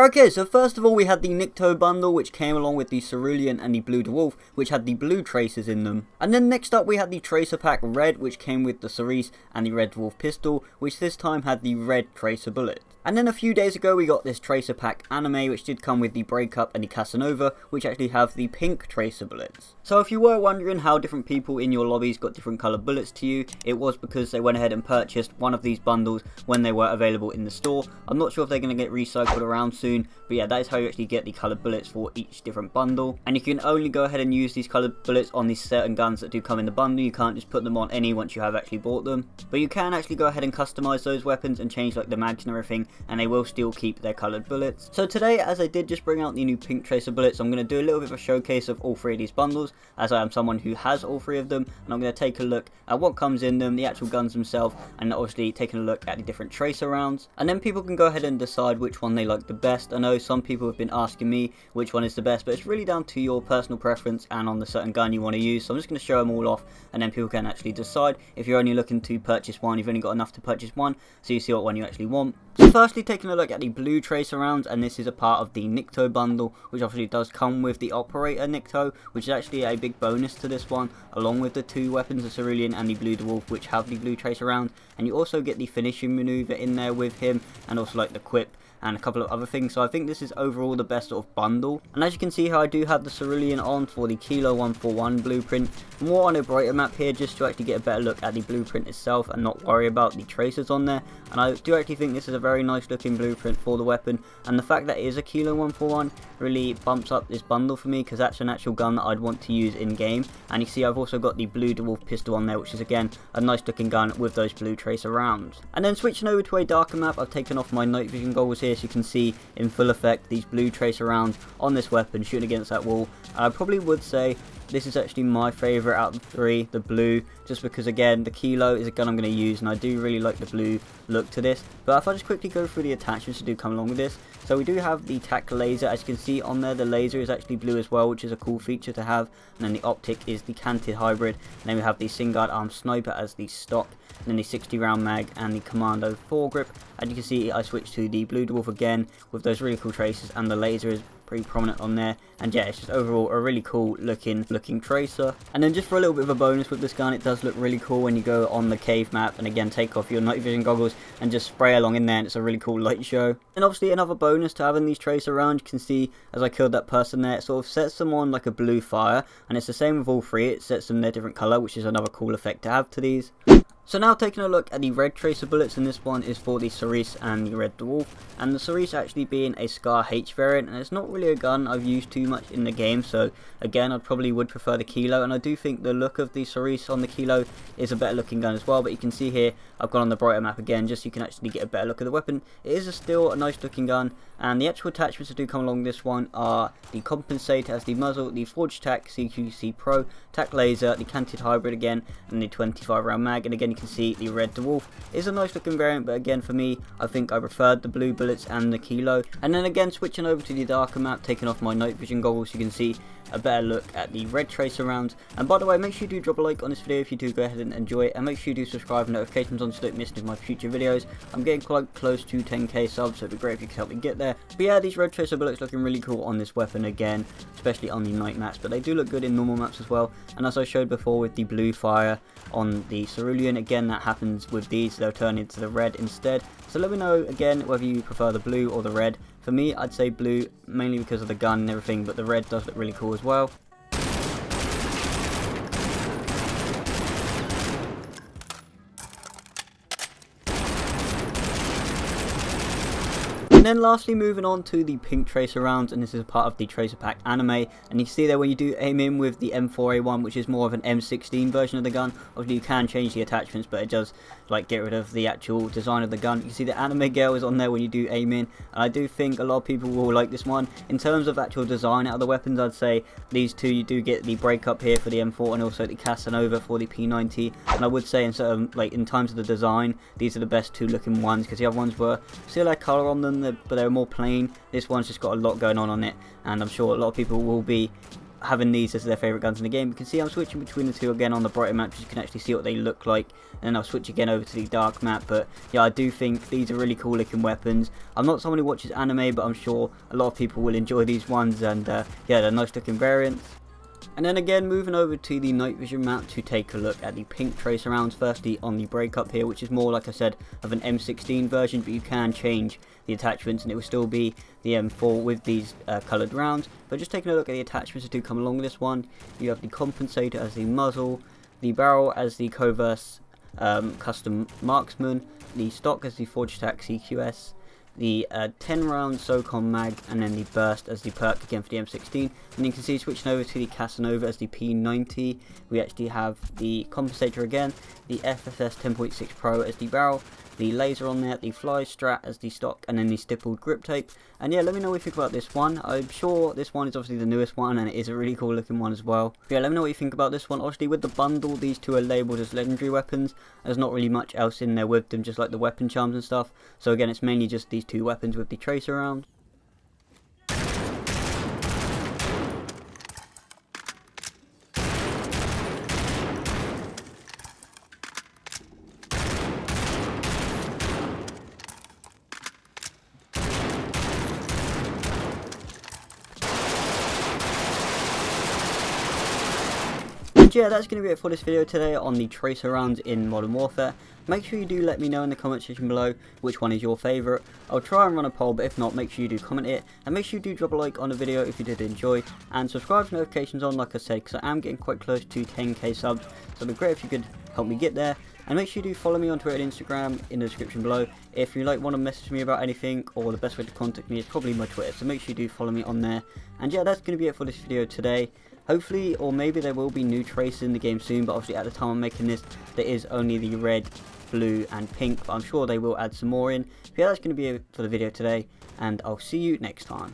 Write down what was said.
Okay, so first of all we had the Nikto bundle, which came along with the Cerulean and the Blue Dwarf, which had the blue tracers in them. And then next up we had the Tracer Pack Red, which came with the Cerise and the Red Dwarf pistol, which this time had the red tracer bullet. And then a few days ago we got this Tracer Pack Anime, which did come with the Breakup and the Casanova, which actually have the pink tracer bullets. So if you were wondering how different people in your lobbies got different coloured bullets to you, it was because they went ahead and purchased one of these bundles when they were available in the store. I'm not sure if they're going to get recycled around soon, but yeah, that is how you actually get the coloured bullets for each different bundle. And you can only go ahead and use these coloured bullets on these certain guns that do come in the bundle. You can't just put them on any once you have actually bought them. But you can actually go ahead and customise those weapons and change like the mags and everything, and they will still keep their coloured bullets. So today, as I did just bring out the new pink tracer bullets, I'm going to do a little bit of a showcase of all three of these bundles, as I am someone who has all three of them, and I'm going to take a look at what comes in them, the actual guns themselves, and obviously taking a look at the different tracer rounds. And then people can go ahead and decide which one they like the best. I know some people have been asking me which one is the best, but it's really down to your personal preference and on the certain gun you want to use. So I'm just going to show them all off, and then people can actually decide. If you're only looking to purchase one, you've only got enough to purchase one, so you see what one you actually want. So firstly, taking a look at the blue tracer rounds, and this is a part of the Nikto bundle, which obviously does come with the Operator Nikto, which is actually a big bonus to this one, along with the two weapons, the Cerulean and the Blue Dwarf, which have the blue tracer round. And you also get the finishing maneuver in there with him, and also like the quip and a couple of other things. So I think this is overall the best sort of bundle. And as you can see here, I do have the Cerulean on for the Kilo 141 blueprint, more on a brighter map here, just to actually get a better look at the blueprint itself and not worry about the tracers on there. And I do actually think this is a very nice looking blueprint for the weapon, and the fact that it is a Kilo 141 really bumps up this bundle for me, because that's an actual gun that I'd want to use in game. And you see I've also got the Blue Dwarf pistol on there, which is again a nice looking gun with those blue tracer rounds. And then switching over to a darker map, I've taken off my night vision goggles here, so you can see in full effect these blue tracer rounds on this weapon shooting against that wall. And I probably would say this is actually my favourite out of the three, the blue, just because again the Kilo is a gun I'm going to use, and I do really like the blue look to this. But if I just quickly go through the attachments that do come along with this, so we do have the tac laser. As you can see on there, the laser is actually blue as well, which is a cool feature to have. And then the optic is the canted hybrid, and then we have the Singard arm sniper as the stock, and then the 60 round mag and the Commando foregrip. As you can see, I switched to the Blue Dwarf again with those really cool traces, and the laser is pretty prominent on there. And yeah, it's just overall a really cool looking tracer. And then just for a little bit of a bonus with this gun, it does look really cool when you go on the cave map and again take off your night vision goggles and just spray along in there, and it's a really cool light show. And obviously another bonus to having these tracer around, you can see as I killed that person there, it sort of sets them on like a blue fire, and it's the same with all three, it sets them their different colour, which is another cool effect to have to these. So now taking a look at the red tracer bullets, and this one is for the Cerise and the Red Dwarf, and the Cerise actually being a Scar H variant, and it's not really a gun I've used too much in the game, so again I probably would prefer the Kilo. And I do think the look of the Cerise on the Kilo is a better looking gun as well, but you can see here I've gone on the brighter map again just so you can actually get a better look at the weapon. It is still a nice looking gun, and the actual attachments that do come along this one are the compensator as the muzzle, the forged tac CQC Pro, tac laser, the canted hybrid again, and the 25 round mag. And again you can see the Red Dwarf is a nice looking variant, but again for me I think I preferred the blue bullets and the Kilo. And then again switching over to the darker map, taking off my night vision goggles, you can see a better look at the red tracer rounds. And by the way, make sure you do drop a like on this video if you do go ahead and enjoy it, and make sure you do subscribe and notifications on so you don't miss any of my future videos. I'm getting quite close to 10k subs, so it'd be great if you could help me get there. But yeah, these red tracer bullets looking really cool on this weapon again, especially on the night maps, but they do look good in normal maps as well. And as I showed before with the blue fire on the Cerulean, again that happens with these, they'll turn into the red instead. So let me know again whether you prefer the blue or the red. For me, I'd say blue, mainly because of the gun and everything, but the red does look really cool as well. And then lastly, moving on to the pink tracer rounds, and this is part of the Tracer Pack Anime. And you see there when you do aim in with the M4A1, which is more of an M16 version of the gun, obviously you can change the attachments, but it does like get rid of the actual design of the gun. You can see the anime girl is on there when you do aim in, and I do think a lot of people will like this one. In terms of actual design out of the weapons, I'd say these two, you do get the breakup here for the M4 and also the Casanova for the P90. And I would say in certain, like in terms of the design, these are the best two looking ones, because the other ones were still had colour on them, but they were more plain. This one's just got a lot going on it, and I'm sure a lot of people will be having these as their favourite guns in the game. You can see I'm switching between the two again on the brighter map, so you can actually see what they look like, and then I'll switch again over to the dark map. But yeah, I do think these are really cool looking weapons. I'm not someone who watches anime, but I'm sure a lot of people will enjoy these ones, and yeah, they're nice looking variants. And then again, moving over to the night vision map to take a look at the pink tracer rounds. Firstly on the breakup here, which is more, like I said, of an M16 version, but you can change the attachments and it will still be the M4 with these coloured rounds. But just taking a look at the attachments that do come along with this one, you have the compensator as the muzzle, the barrel as the Coverse custom marksman, the stock as the Forge Attack CQS, the 10 round SOCOM mag, and then the burst as the perk again for the M16. And you can see switching over to the Casanova as the P90, we actually have the compensator again, the FSS 10.6 Pro as the barrel, the laser on there, the fly strat as the stock, and then the stippled grip tape. And yeah, let me know what you think about this one. I'm sure this one is obviously the newest one, and it is a really cool looking one as well. But yeah, let me know what you think about this one. Obviously with the bundle, these two are labelled as legendary weapons. There's not really much else in there with them, just like the weapon charms and stuff. So again, it's mainly just these two weapons with the tracer round. And yeah, that's going to be it for this video today on the tracer rounds in Modern Warfare. Make sure you do let me know in the comment section below which one is your favourite. I'll try and run a poll, but if not, make sure you do comment it, and make sure you do drop a like on the video if you did enjoy, and subscribe for notifications on, like I said, because I am getting quite close to 10k subs, so it'd be great if you could help me get there. And make sure you do follow me on Twitter and Instagram in the description below. If you want to message me about anything, or the best way to contact me is probably my Twitter, so make sure you do follow me on there. And yeah, that's going to be it for this video today. Hopefully, or maybe there will be new tracers in the game soon, but obviously at the time I'm making this, there is only the red, blue and pink, but I'm sure they will add some more in. But yeah, that's going to be it for the video today, and I'll see you next time.